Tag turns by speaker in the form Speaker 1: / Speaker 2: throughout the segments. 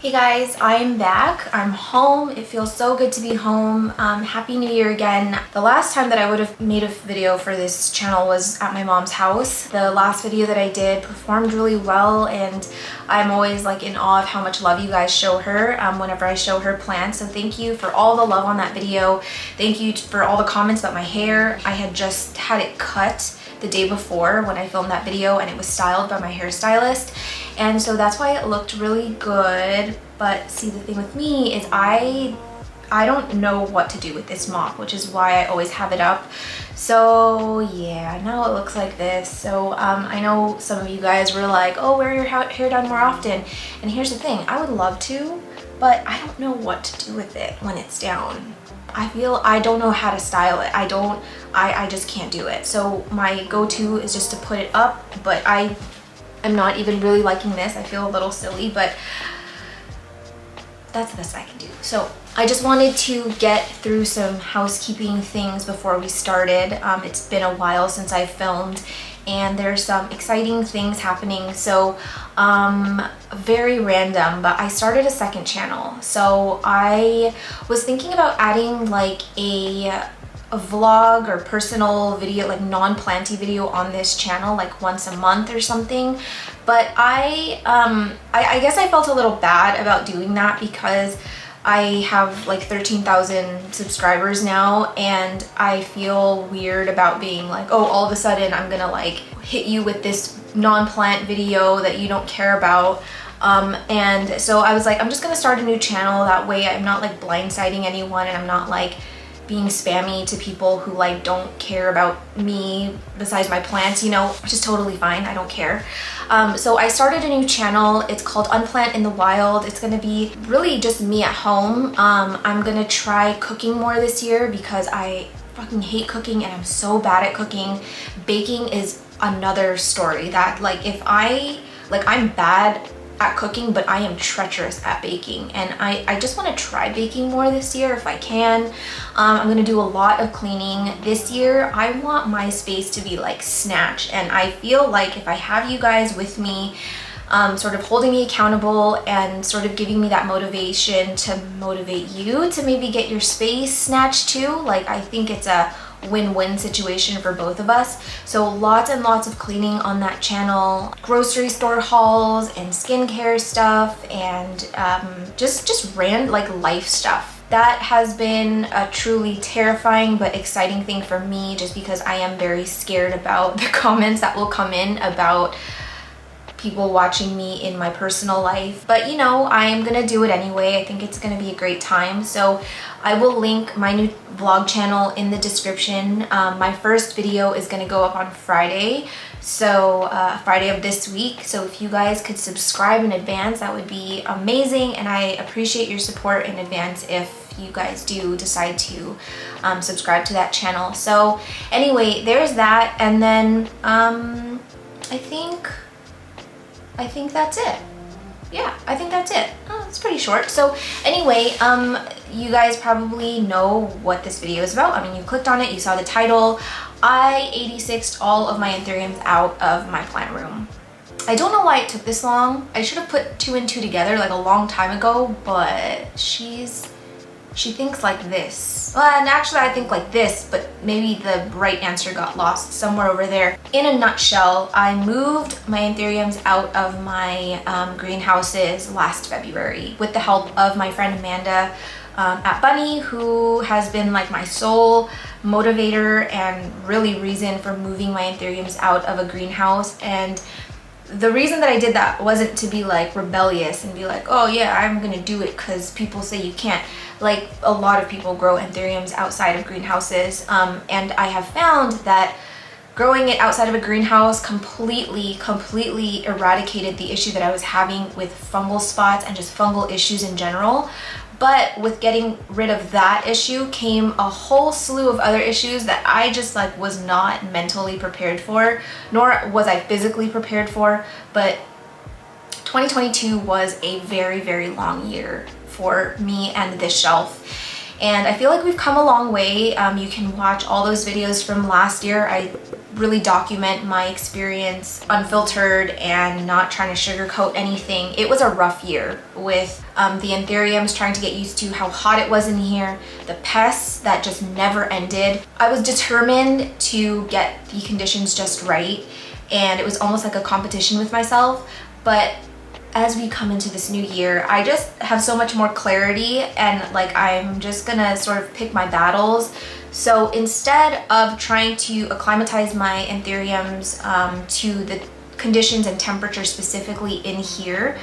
Speaker 1: Hey guys, I'm back. I'm home. It feels so good to be home. Happy New Year again. The last time that I would have made a video for this channel was at my mom's house. The last video that I did performed really well, and I'm always like in awe of how much love you guys show her whenever I show her plants. So thank you for all the love on that video. Thank you for all the comments about my hair. I had just had it cut the day before when I filmed that video, and it was styled by my hairstylist, and so that's why it looked really good. But see, the thing with me is I don't know what to do with this mop, which is why I always have it up. So yeah, now it looks like this. So I know some of you guys were like, oh, wear your hair down more often, and here's the thing, I would love to, but I don't know what to do with it when it's down. I don't know how to style it. I just can't do it. So my go-to is just to put it up, but I'm not even really liking this. I feel a little silly, but that's the best I can do. So I just wanted to get through some housekeeping things before we started. It's been a while since I filmed, and there's some exciting things happening. So very random, but I started a second channel. So I was thinking about adding like a vlog or personal video, like non-planty video on this channel, like once a month or something. But I guess I felt a little bad about doing that because I have like 13,000 subscribers now, and I feel weird about being like, oh, all of a sudden I'm gonna like hit you with this non-plant video that you don't care about. And so I was like, I'm just gonna start a new channel. That way I'm not like blindsiding anyone, and I'm not like being spammy to people who like don't care about me besides my plants, you know, which is totally fine. I don't care. So I started a new channel. It's called Unplant in the Wild. It's gonna be really just me at home. I'm gonna try cooking more this year because I fucking hate cooking, and I'm so bad at cooking. Baking is another story. That like I'm bad at cooking, but I am treacherous at baking, and I just want to try baking more this year if I can. I'm gonna do a lot of cleaning this year. I want my space to be like snatched, and I feel like if I have you guys with me, sort of holding me accountable and sort of giving me that motivation to motivate you to maybe get your space snatched too, like I think it's a win-win situation for both of us. So lots and lots of cleaning on that channel, grocery store hauls and skincare stuff, and just random like life stuff. That has been a truly terrifying but exciting thing for me, just because I am very scared about the comments that will come in about people watching me in my personal life. But you know, I am gonna do it anyway. I think it's gonna be a great time. So I will link my new vlog channel in the description. My first video is gonna go up on Friday, so Friday of this week. So if you guys could subscribe in advance, that would be amazing, and I appreciate your support in advance if you guys do decide to subscribe to that channel. So anyway, there's that, and then I think that's it. Yeah, I think that's it. Oh, it's pretty short. So anyway, you guys probably know what this video is about. I mean, you clicked on it, you saw the title. I 86'd all of my anthuriums out of my plant room. I don't know why it took this long. I should have put two and two together like a long time ago, but she thinks like this. Well, and actually I think like this, but maybe the right answer got lost somewhere over there. In a nutshell, I moved my anthuriums out of my greenhouses last February with the help of my friend Amanda at Bunny, who has been like my sole motivator and really reason for moving my anthuriums out of a greenhouse. And the reason that I did that wasn't to be like rebellious and be like, oh yeah, I'm gonna do it because people say you can't. Like, a lot of people grow anthuriums outside of greenhouses, and I have found that growing it outside of a greenhouse completely eradicated the issue that I was having with fungal spots and just fungal issues in general. But with getting rid of that issue came a whole slew of other issues that I just like was not mentally prepared for, nor was I physically prepared for. But 2022 was a very long year for me and this shelf, and I feel like we've come a long way. You can watch all those videos from last year. I really document my experience unfiltered and not trying to sugarcoat anything. It was a rough year with the anthuriums, trying to get used to how hot it was in here, the pests that just never ended. I was determined to get the conditions just right, and it was almost like a competition with myself. But as we come into this new year, I just have so much more clarity, and like I'm just gonna sort of pick my battles. So instead of trying to acclimatize my anthuriums to the conditions and temperature specifically in here,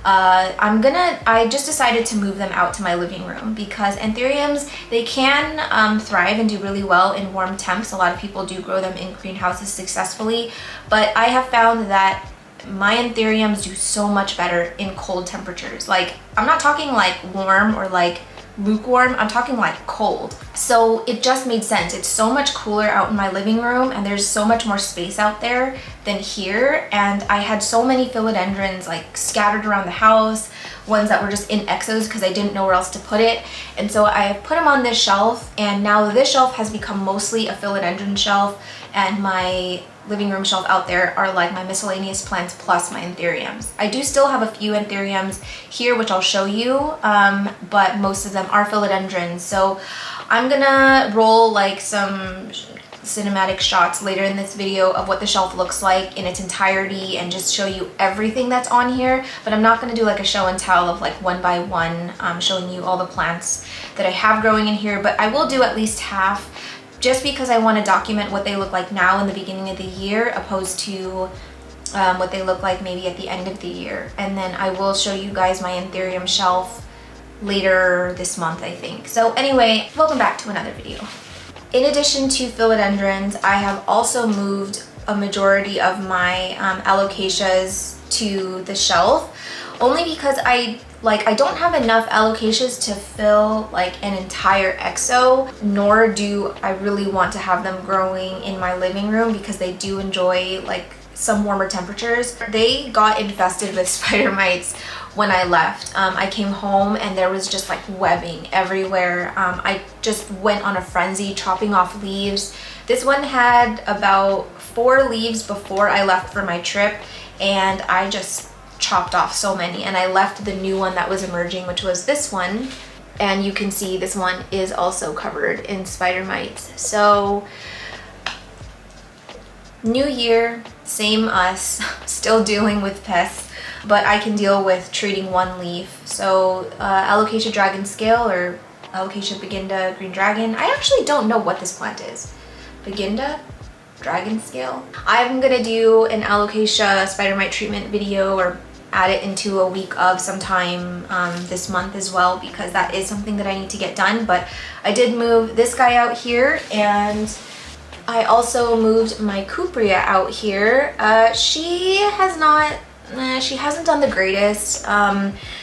Speaker 1: I just decided to move them out to my living room, because anthuriums, they can thrive and do really well in warm temps. A lot of people do grow them in greenhouses successfully, but I have found that my anthuriums do so much better in cold temperatures. Like, I'm not talking like warm or like lukewarm, I'm talking like cold. So it just made sense. It's so much cooler out in my living room, and there's so much more space out there than here. And I had so many philodendrons like scattered around the house, ones that were just in exos because I didn't know where else to put it. And so I put them on this shelf, and now this shelf has become mostly a philodendron shelf, and my living room shelf out there are like my miscellaneous plants plus my anthuriums. I do still have a few anthuriums here, which I'll show you, but most of them are philodendrons. So I'm gonna roll like some cinematic shots later in this video of what the shelf looks like in its entirety and just show you everything that's on here. But I'm not gonna do like a show and tell of like one by one, showing you all the plants that I have growing in here, but I will do at least half, just because I want to document what they look like now in the beginning of the year, opposed to what they look like maybe at the end of the year. And then I will show you guys my anthurium shelf later this month, I think. So anyway, welcome back to another video. In addition to philodendrons, I have also moved a majority of my alocasias to the shelf, only because I don't have enough alocasias to fill like an entire exo, nor do I really want to have them growing in my living room, because they do enjoy like some warmer temperatures. They got infested with spider mites when I left. I came home and there was just like webbing everywhere. I just went on a frenzy chopping off leaves. This one had about 4 leaves before I left for my trip, and I just chopped off so many, and I left the new one that was emerging, which was this one, and you can see this one is also covered in spider mites. So new year, same us, still dealing with pests, but I can deal with treating one leaf. So Alocasia dragon scale, or Alocasia beginda green dragon. I actually don't know what this plant is. Beginda dragon scale. I'm gonna do an Alocasia spider mite treatment video, or add it into a week of sometime this month as well, because that is something that I need to get done. But I did move this guy out here, and I also moved my cupria out here. She hasn't done the greatest.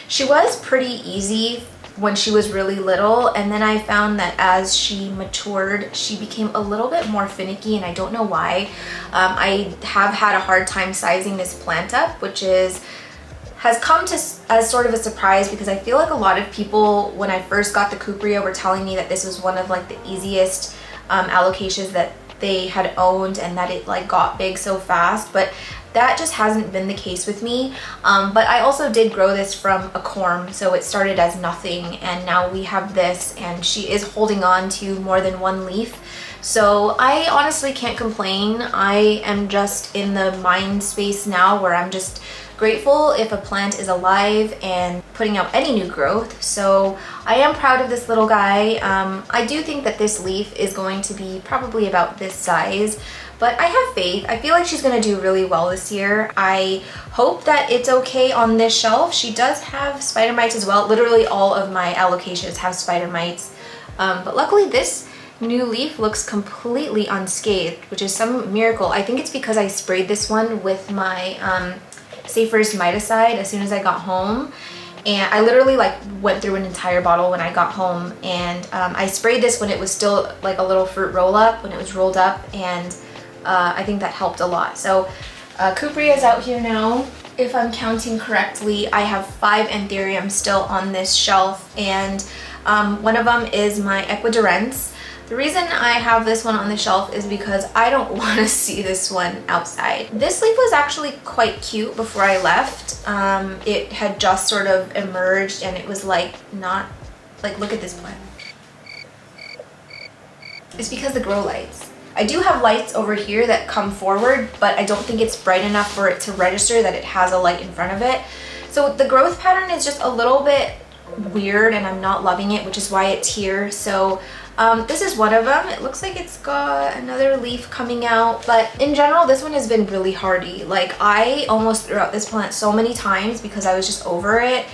Speaker 1: She was pretty easy when she was really little, and then I found that as she matured, she became a little bit more finicky, and I don't know why. I have had a hard time sizing this plant up, which has come to as sort of a surprise, because I feel like a lot of people, when I first got the cupria, were telling me that this was one of like the easiest alocasias that they had owned, and that it like got big so fast, but that just hasn't been the case with me. But I also did grow this from a corm, so it started as nothing, and now we have this, and she is holding on to more than one leaf. So I honestly can't complain. I am just in the mind space now where I'm just grateful if a plant is alive and putting out any new growth. So I am proud of this little guy. I do think that this leaf is going to be probably about this size, but I have faith. I feel like she's gonna do really well this year. I hope that it's okay on this shelf. She does have spider mites as well. Literally all of my alocasias have spider mites, but luckily this new leaf looks completely unscathed, which is some miracle. I think it's because I sprayed this one with my Safer's miticide as soon as I got home, and I literally like went through an entire bottle when I got home, and I sprayed this when it was still like a little fruit roll up, when it was rolled up, and I think that helped a lot. So cupria is out here now. if I'm counting correctly, I have 5 anthuriums still on this shelf, and one of them is my equidurens. The reason I have this one on the shelf is because I don't want to see this one outside. This leaf was actually quite cute before I left. It had just sort of emerged, and it was like not, like, look at this plant. It's because the grow lights. I do have lights over here that come forward, but I don't think it's bright enough for it to register that it has a light in front of it. So the growth pattern is just a little bit weird, and I'm not loving it, which is why it's here. So this is one of them. It looks like it's got another leaf coming out, but in general, this one has been really hardy. Like, I almost threw out this plant so many times because I was just over it,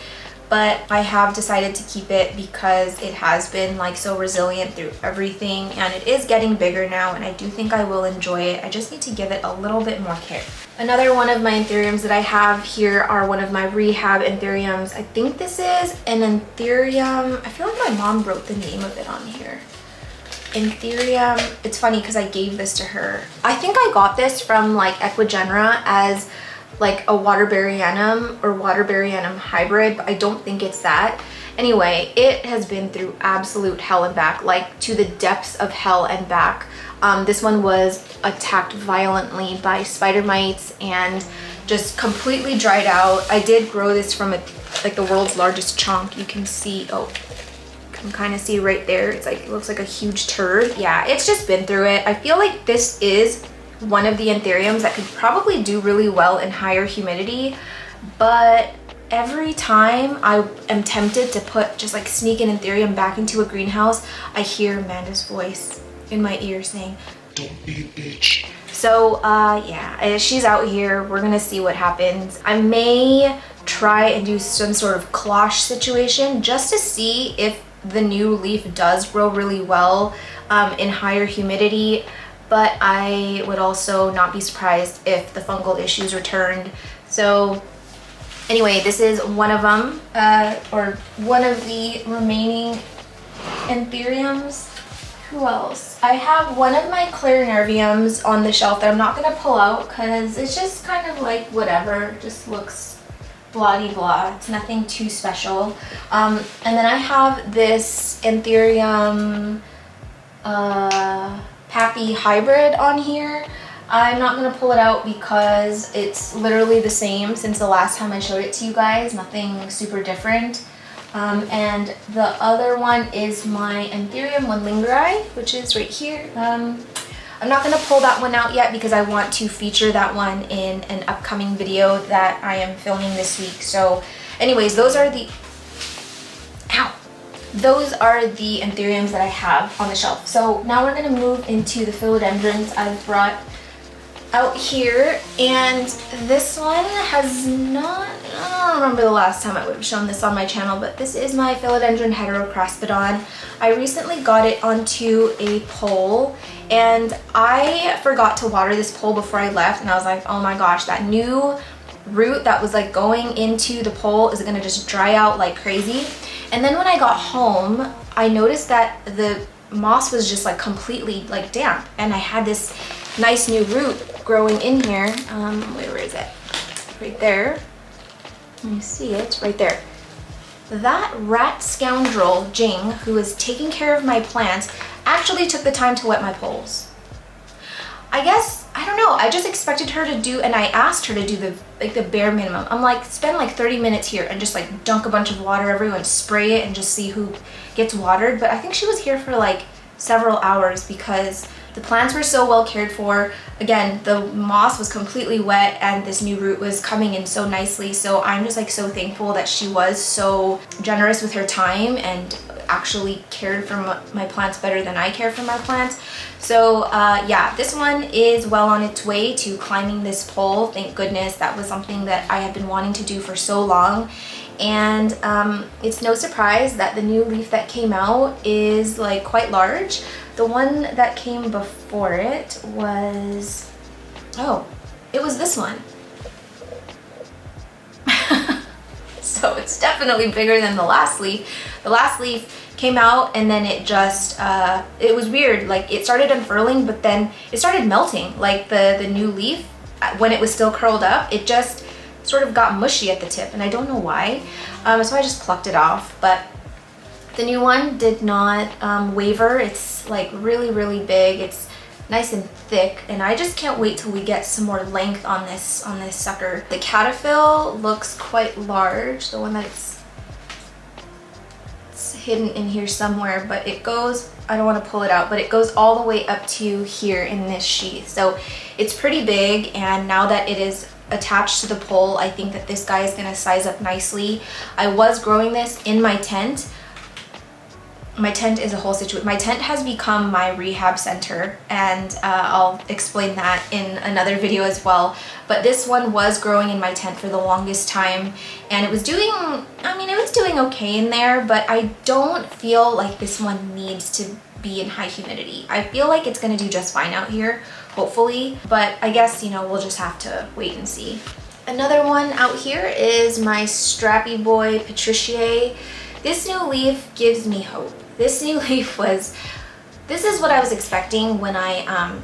Speaker 1: but I have decided to keep it because it has been like so resilient through everything, and it is getting bigger now, and I do think I will enjoy it. I just need to give it a little bit more care. Another one of my anthuriums that I have here are one of my rehab anthuriums. I think this is an anthurium. I feel like my mom wrote the name of it on here. Anthurium. It's funny because I gave this to her. I think I got this from like Equigenera as like a waterberryanum or waterberryanum hybrid, but I don't think it's that. Anyway, it has been through absolute hell and back, like to the depths of hell and back. This one was attacked violently by spider mites and just completely dried out. I did grow this from like the world's largest chunk. You can see, oh, you can kind of see right there. It's like, it looks like a huge turd. Yeah, it's just been through it. I feel like this is one of the anthuriums that could probably do really well in higher humidity, but every time I am tempted to put, just like sneak an anthurium back into a greenhouse, I hear Amanda's voice in my ear saying, "Don't be a bitch." So yeah, she's out here. We're gonna see what happens. I may try and do some sort of cloche situation just to see if the new leaf does grow really well in higher humidity, but I would also not be surprised if the fungal issues returned. So anyway, this is one of them, or one of the remaining anthuriums. Who else? I have one of my clarinerviums on the shelf that I'm not gonna pull out because it's just kind of like whatever, just looks blah-de-blah. It's nothing too special. And then I have this Anthurium Pappy hybrid on here. I'm not gonna pull it out because it's literally the same since the last time I showed it to you guys, nothing super different. And the other one is my Anthurium Lingeri, which is right here. I'm not gonna pull that one out yet because I want to feature that one in an upcoming video that I am filming this week. So anyways, those are the anthuriums that I have on the shelf. So now we're gonna move into the philodendrons I've brought out here, and this one has not, I don't remember the last time I would have shown this on my channel, but this is my Philodendron heterocraspedon. I recently got it onto a pole, and I forgot to water this pole before I left, and I was like, oh my gosh, that new root that was like going into the pole is gonna just dry out like crazy. And then when I got home, I noticed that the moss was just like completely like damp, and I had this nice new root growing in here. Where is it? Right there. Let me see it, right there. That rat scoundrel, Jing, who is taking care of my plants, actually took the time to wet my poles. I guess, I don't know, I just expected her to do, and I asked her to do the bare minimum. I'm like, spend like 30 minutes here and just like dunk a bunch of water everywhere and spray it and just see who gets watered. But I think she was here for like several hours because the plants were so well cared for. Again, the moss was completely wet and this new root was coming in so nicely. So I'm just like so thankful that she was so generous with her time and actually cared for my plants better than I care for my plants. So yeah, this one is well on its way to climbing this pole. Thank goodness. That was something that I have been wanting to do for so long. And it's no surprise that the new leaf that came out is like quite large. The one that came before it was, oh, it was this one. So it's definitely bigger than the last leaf. The last leaf came out and then it just, it was weird. Like it started unfurling, but then it started melting. Like the new leaf, when it was still curled up, it just sort of got mushy at the tip, and I don't know why. So I just plucked it off, but the new one did not waver. It's like really, really big. It's nice and thick, and I just can't wait till we get some more length on this sucker. The caterpillar looks quite large, the one that's hidden in here somewhere, but it goes, I don't want to pull it out, but it goes all the way up to here in this sheath. So it's pretty big, and now that it is attached to the pole, I think that this guy is going to size up nicely. I was growing this in my tent. My tent is a whole situation. My tent has become my rehab center, and I'll explain that in another video as well. But this one was growing in my tent for the longest time, and it was doing, I mean, it was doing okay in there, but I don't feel like this one needs to be in high humidity. I feel like it's gonna do just fine out here, hopefully, but I guess, you know, we'll just have to wait and see. Another one out here is my Strappy Boy Patriciae. This new leaf gives me hope. This new leaf was, this is what I was expecting when I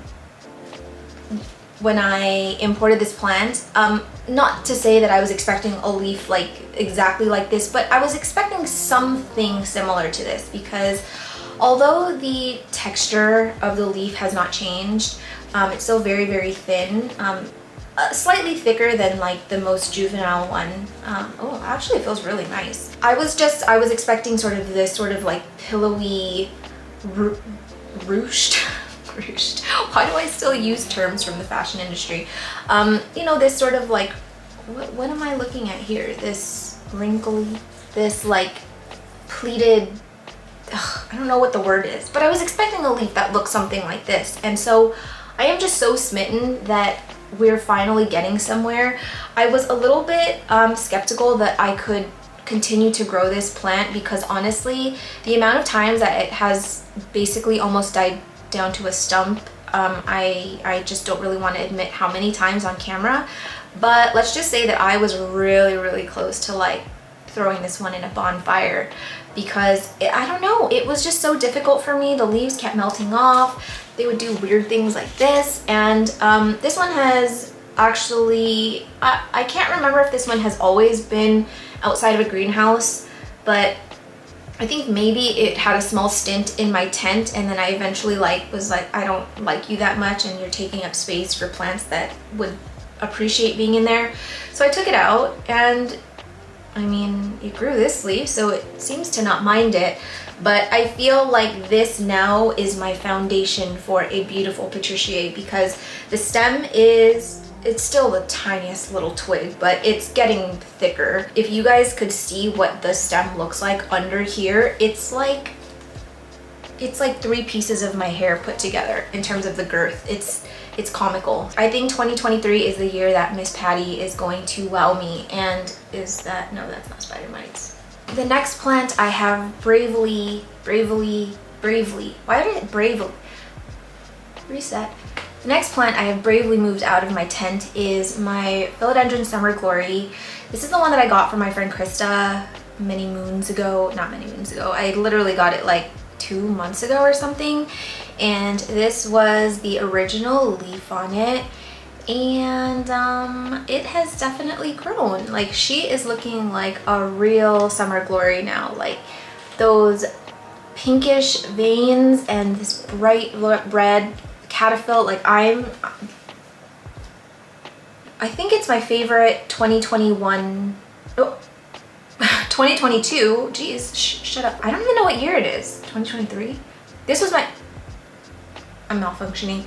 Speaker 1: imported this plant. Not to say that I was expecting a leaf like exactly like this, but I was expecting something similar to this, because although the texture of the leaf has not changed, it's still very, very thin. Slightly thicker than like the most juvenile one. Oh, actually it feels really nice. I was expecting sort of this sort of like pillowy, ruched. Why do I still use terms from the fashion industry? You know, this sort of like, what am I looking at here? This wrinkly, this like pleated, I don't know what the word is, but I was expecting a leaf that looked something like this. And so I am just so smitten that we're finally getting somewhere. I was a little bit skeptical that I could continue to grow this plant, because honestly, the amount of times that it has basically almost died down to a stump, I just don't really want to admit how many times on camera. But let's just say that I was really, really close to like throwing this one in a bonfire, because I don't know, it was just so difficult for me. The leaves kept melting off. They would do weird things like this, and this one has actually, I can't remember if this one has always been outside of a greenhouse, but I think maybe it had a small stint in my tent, and then I eventually was like, I don't like you that much, and you're taking up space for plants that would appreciate being in there. So I took it out, and I mean, it grew this leaf, so it seems to not mind it. But I feel like this now is my foundation for a beautiful Patriciae, because the stem it's still the tiniest little twig, but it's getting thicker. If you guys could see what the stem looks like under here, it's like 3 pieces of my hair put together in terms of the girth. It's comical. I think 2023 is the year that Miss Patty is going to wow me. And is that, no, that's not spider mites. The next plant I have bravely, why did it bravely? Reset. The next plant I have bravely moved out of my tent is my Philodendron Summer Glory. This is the one that I got from my friend Krista many moons ago. Not many moons ago. I literally got it like 2 months ago or something. And this was the original leaf on it. And it has definitely grown. Like, she is looking like a real Summer Glory now. Like those pinkish veins and this bright red caterpillar. Like, I think it's my favorite 2021, 2022, geez, shut up. I don't even know what year it is, 2023? This was my, I'm malfunctioning.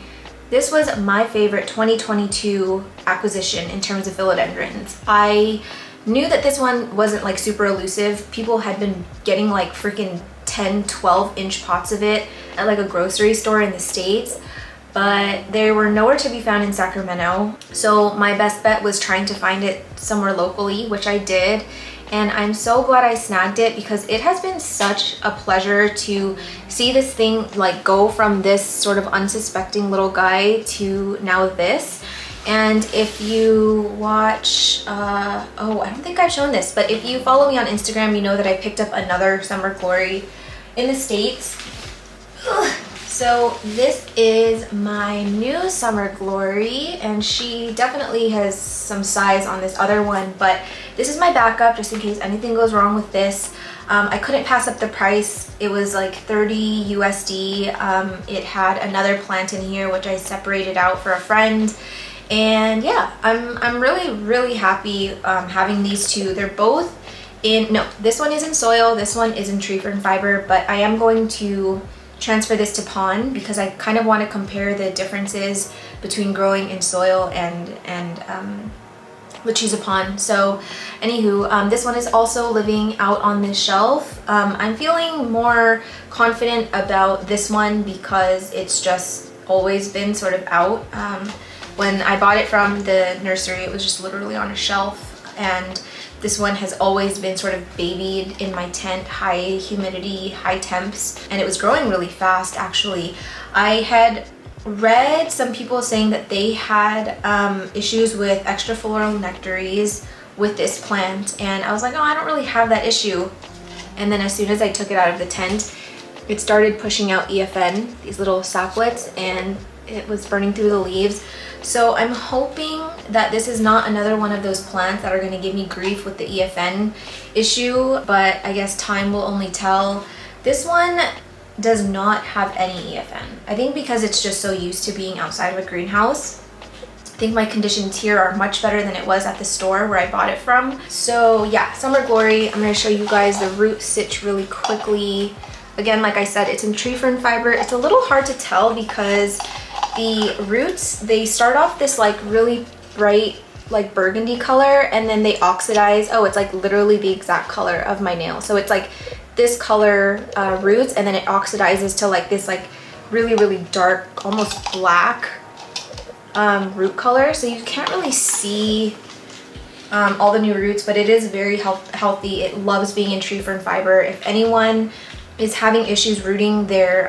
Speaker 1: This was my favorite 2022 acquisition in terms of philodendrons. I knew that this one wasn't like super elusive. People had been getting like freaking 10, 12-inch pots of it at like a grocery store in the States, but they were nowhere to be found in Sacramento. So my best bet was trying to find it somewhere locally, which I did. And I'm so glad I snagged it, because it has been such a pleasure to see this thing like go from this sort of unsuspecting little guy to now this. And if you watch, oh, I don't think I've shown this, but if you follow me on Instagram, you know that I picked up another Summer Glory in the States. Ugh, So this is my new Summer Glory, and she definitely has some size on this other one, but this is my backup just in case anything goes wrong with this. I couldn't pass up the price. It was like 30 USD. It had another plant in here which I separated out for a friend. And yeah, I'm really happy having these two. They're both in, no, this one is in soil, this one is in tree fern fiber, but I am going to transfer this to pond because I kind of want to compare the differences between growing in soil and with trees of pond. So anywho, this one is also living out on this shelf. I'm feeling more confident about this one because it's just always been sort of out. When I bought it from the nursery, it was just literally on a shelf, and this one has always been sort of babied in my tent, high humidity, high temps, and it was growing really fast actually. I had read some people saying that they had issues with extra floral nectaries with this plant, and I was like, oh, I don't really have that issue. And then as soon as I took it out of the tent, it started pushing out EFN, these little saplets, and it was burning through the leaves. So I'm hoping that this is not another one of those plants that are going to give me grief with the EFN issue, but I guess time will only tell. This one does not have any EFN. I think because it's just so used to being outside of a greenhouse. I think my conditions here are much better than it was at the store where I bought it from. So yeah, Summer Glory. I'm going to show you guys the root stitch really quickly. Again, like I said, it's in tree fern fiber. It's a little hard to tell because the roots, they start off this like really bright like burgundy color, and then they oxidize. Oh, it's like literally the exact color of my nail. So it's like this color roots, and then it oxidizes to like this like really dark, almost black root color. So you can't really see all the new roots, but it is very healthy. It loves being in tree fern fiber. If anyone is having issues rooting their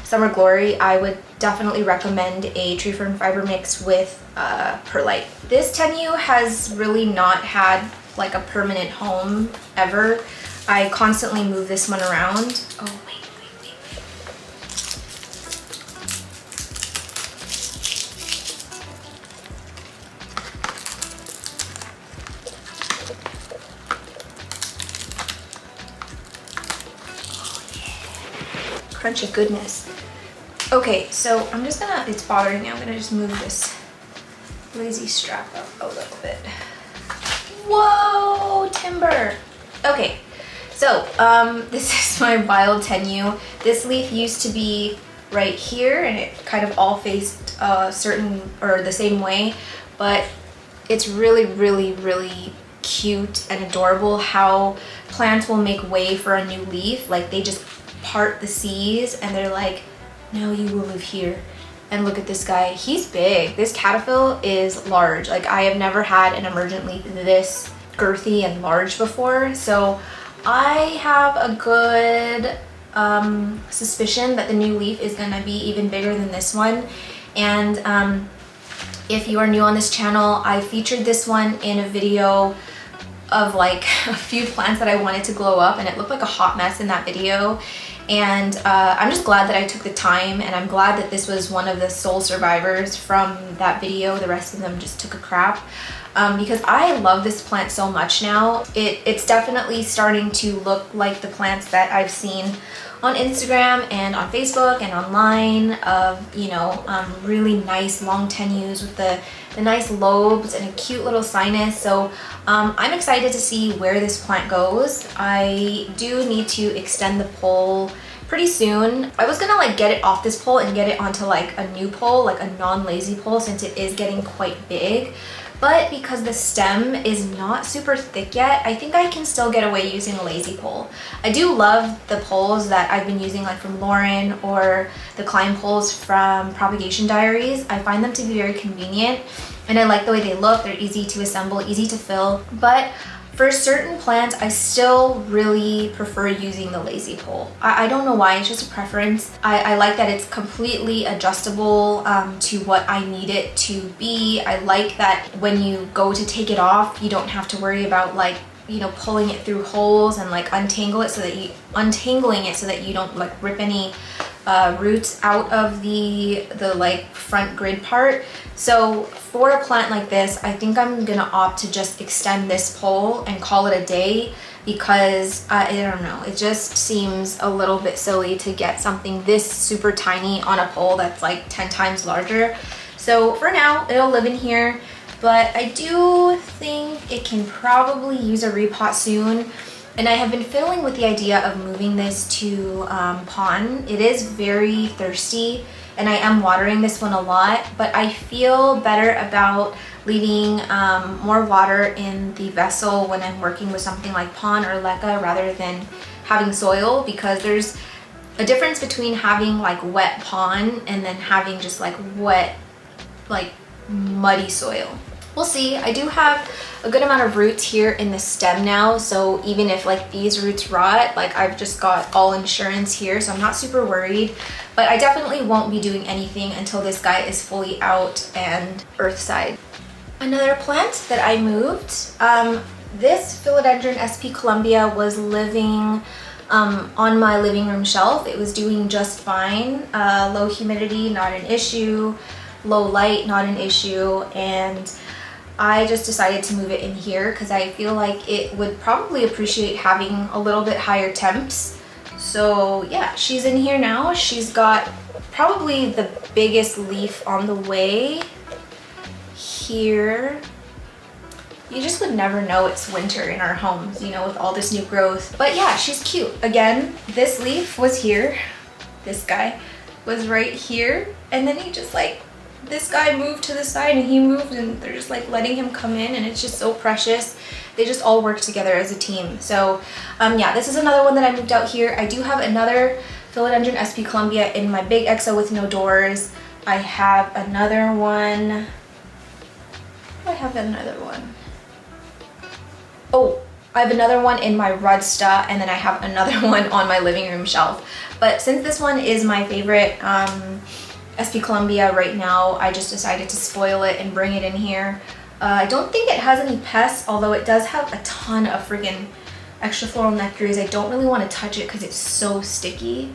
Speaker 1: Summer Glory, I would definitely recommend a tree fern fiber mix with perlite. This tenue has really not had like a permanent home ever. I constantly move this one around. Oh, wait. Crunch of goodness. Okay, so I'm just gonna, it's bothering me, I'm gonna just move this lazy strap up a little bit. Whoa, timber. Okay, so this is my wild tenue. This leaf used to be right here, and it kind of all faced certain or the same way, but it's really cute and adorable how plants will make way for a new leaf. Like they just part the seas and they're like, now you will live here. And look at this guy, he's big. This caterpillar is large. Like I have never had an emergent leaf this girthy and large before. So I have a good suspicion that the new leaf is gonna be even bigger than this one. And if you are new on this channel, I featured this one in a video of like a few plants that I wanted to glow up, and it looked like a hot mess in that video. And I'm just glad that I took the time, and I'm glad that this was one of the sole survivors from that video. The rest of them just took a crap. Because I love this plant so much now. It's definitely starting to look like the plants that I've seen on Instagram and on Facebook and online of, you know, really nice long tenues with the nice lobes and a cute little sinus. So I'm excited to see where this plant goes. I do need to extend the pole pretty soon. I was gonna like get it off this pole and get it onto like a new pole, like a non-lazy pole, since it is getting quite big. But because the stem is not super thick yet, I think I can still get away using a lazy pole. I do love the poles that I've been using, like from Lauren, or the climb poles from Propagation Diaries. I find them to be very convenient, and I like the way they look. They're easy to assemble, easy to fill. But for certain plants, I still really prefer using the lazy pole. I don't know why, it's just a preference. I like that it's completely adjustable to what I need it to be. I like that when you go to take it off, you don't have to worry about like, you know, pulling it through holes and like untangling it so that you don't like rip any roots out of the like front grid part. So for a plant like this, I think I'm gonna opt to just extend this pole and call it a day, because I don't know, it just seems a little bit silly to get something this super tiny on a pole that's like 10 times larger. So for now, it'll live in here, but I do think it can probably use a repot soon. And I have been fiddling with the idea of moving this to pond. It is very thirsty, and I am watering this one a lot, but I feel better about leaving more water in the vessel when I'm working with something like pond or leca rather than having soil, because there's a difference between having like wet pond and then having just like wet, like muddy soil. We'll see. I do have a good amount of roots here in the stem now, so even if like these roots rot, like I've just got all insurance here, so I'm not super worried. But I definitely won't be doing anything until this guy is fully out and earthside. Another plant that I moved, this Philodendron SP Columbia was living on my living room shelf. It was doing just fine. Low humidity, not an issue. Low light, not an issue. And I just decided to move it in here because I feel like it would probably appreciate having a little bit higher temps. So yeah, she's in here now. She's got probably the biggest leaf on the way here. You just would never know it's winter in our homes, you know, with all this new growth. But yeah, she's cute. Again, this leaf was here. This guy was right here. And then he just like, this guy moved to the side and he moved, and they're just like letting him come in, and it's just so precious. They just all work together as a team. So yeah, this is another one that I moved out here. I do have another Philodendron SP Columbia in my big EXO with no doors. I have another one. I have another one. Oh, I have another one in my Rudsta, and then I have another one on my living room shelf. But since this one is my favorite SP Columbia right now, I just decided to spoil it and bring it in here. I don't think it has any pests, although it does have a ton of friggin' extra floral nectaries. I don't really want to touch it because it's so sticky.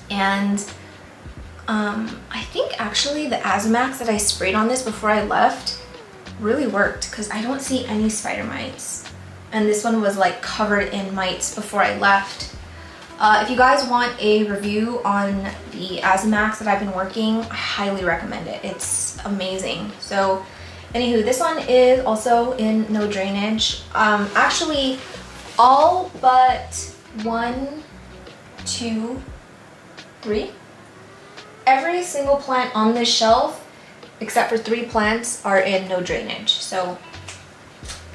Speaker 1: And I think actually the Azamax that I sprayed on this before I left really worked, because I don't see any spider mites. And this one was like covered in mites before I left. If you guys want a review on the Azamax that I've been working, I highly recommend it. It's amazing. So anywho, this one is also in no drainage. Actually, all but 1, 2, 3. Every single plant on this shelf, except for 3 plants, are in no drainage. So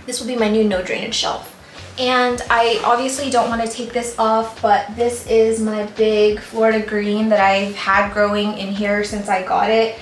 Speaker 1: this will be my new no drainage shelf. And I obviously don't want to take this off, but this is my big Florida green that I've had growing in here since I got it.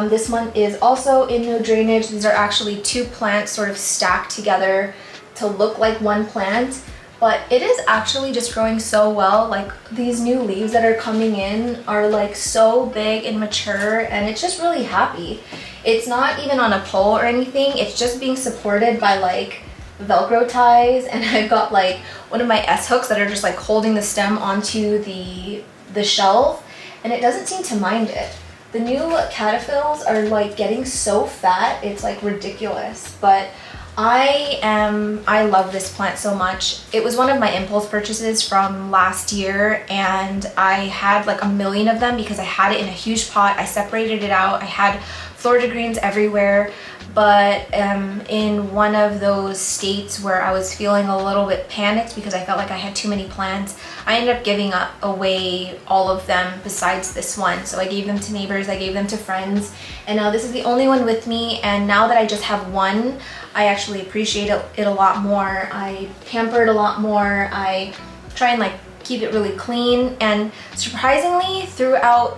Speaker 1: This one is also in no drainage. These are actually 2 plants sort of stacked together to look like one plant, but it is actually just growing so well. Like, these new leaves that are coming in are like so big and mature, and it's just really happy. It's not even on a pole or anything. It's just being supported by like Velcro ties, and I've got like one of my S hooks that are just like holding the stem onto the shelf, and it doesn't seem to mind it. The new caterpillars are like getting so fat, it's like ridiculous. But I love this plant so much. It was one of my impulse purchases from last year, and I had like a million of them because I had it in a huge pot. I separated it out. I had Florida greens everywhere. But in one of those states where I was feeling a little bit panicked because I felt like I had too many plants, I ended up giving away all of them besides this one. So I gave them to neighbors, I gave them to friends, and now this is the only one with me. And now that I just have one, I actually appreciate it a lot more. I pamper it a lot more. I try and like keep it really clean. And surprisingly, throughout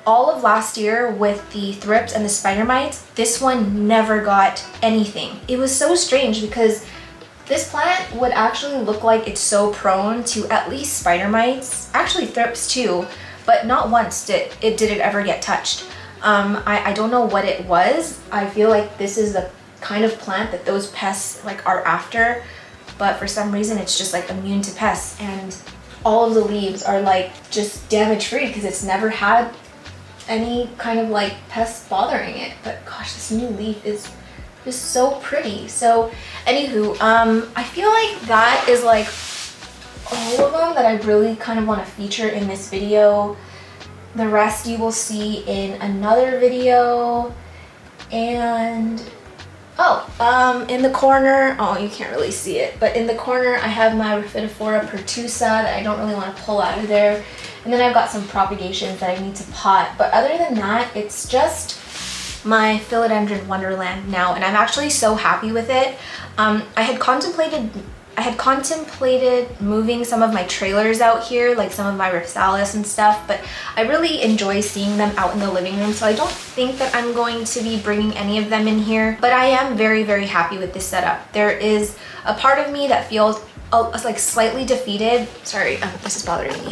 Speaker 1: all of last year with the thrips and the spider mites, this one never got anything. It was so strange because this plant would actually look like it's so prone to at least spider mites, actually thrips too, but not once did it ever get touched. I don't know what it was. I feel like this is the kind of plant that those pests like are after, but for some reason it's just like immune to pests. And all of the leaves are like just damage free because it's never had any kind of like pests bothering it. But gosh, this new leaf is just so pretty. So anywho, I feel like that is like all of them that I really kind of want to feature in this video. The rest you will see in another video. And in the corner, oh, you can't really see it, but in the corner I have my Rhaphidophora pertusa that I don't really want to pull out of there. And then I've got some propagations that I need to pot. But other than that, it's just my Philodendron Wonderland now, and I'm actually so happy with it. I had contemplated moving some of my trailers out here, like some of my Ripsalis and stuff, but I really enjoy seeing them out in the living room, so I don't think that I'm going to be bringing any of them in here. But I am very, very happy with this setup. There is a part of me that feels like slightly defeated. Sorry, this is bothering me.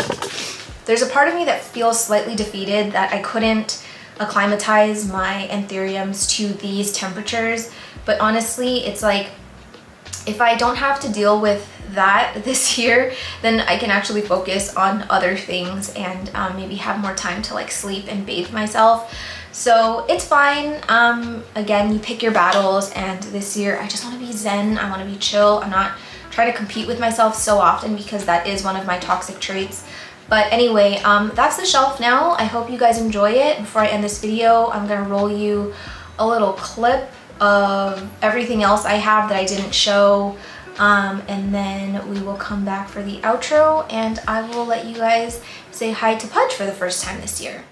Speaker 1: There's a part of me that feels slightly defeated that I couldn't acclimatize my anthuriums to these temperatures, but honestly, it's like, if I don't have to deal with that this year, then I can actually focus on other things and maybe have more time to like sleep and bathe myself. So it's fine. Again, you pick your battles, and this year I just want to be zen. I want to be chill. I'm not trying to compete with myself so often because that is one of my toxic traits. But anyway, that's the shelf now. I hope you guys enjoy it. Before I end this video, I'm gonna roll you a little clip of everything else I have that I didn't show, and then we will come back for the outro, and I will let you guys say hi to Pudge for the first time this year.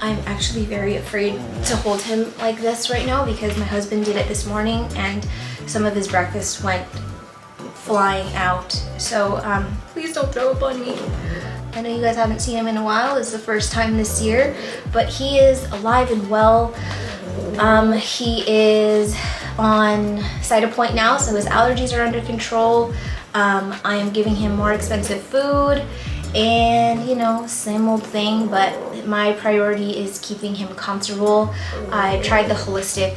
Speaker 1: I'm actually very afraid to hold him like this right now because my husband did it this morning and some of his breakfast went flying out. So please don't throw up on me. I know you guys haven't seen him in a while. It's the first time this year, but he is alive and well. He is on Cytopoint now, so his allergies are under control. I am giving him more expensive food and, you know, same old thing, but my priority is keeping him comfortable. I tried the holistic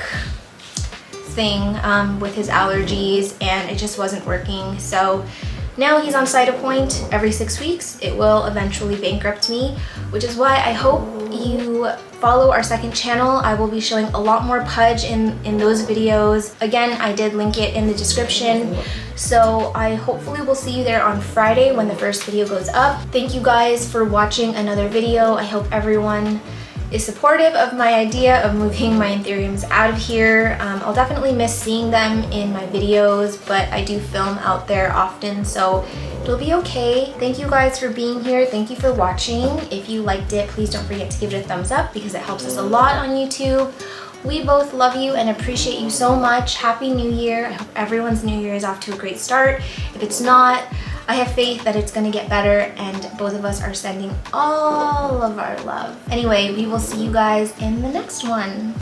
Speaker 1: thing with his allergies and it just wasn't working. So now he's on Cytopoint every 6 weeks. It will eventually bankrupt me, which is why I hope you follow our second channel. I will be showing a lot more Pudge in those videos. Again, I did link it in the description. So I hopefully will see you there on Friday when the first video goes up. Thank you guys for watching another video. I hope everyone is supportive of my idea of moving my anthuriums out of here. I'll definitely miss seeing them in my videos, but I do film out there often, so it'll be okay. Thank you guys for being here. Thank you for watching. If you liked it, please don't forget to give it a thumbs up because it helps us a lot on YouTube. We both love you and appreciate you so much. Happy New Year. I hope everyone's New Year is off to a great start. If it's not, I have faith that it's gonna get better, and both of us are sending all of our love. Anyway, we will see you guys in the next one.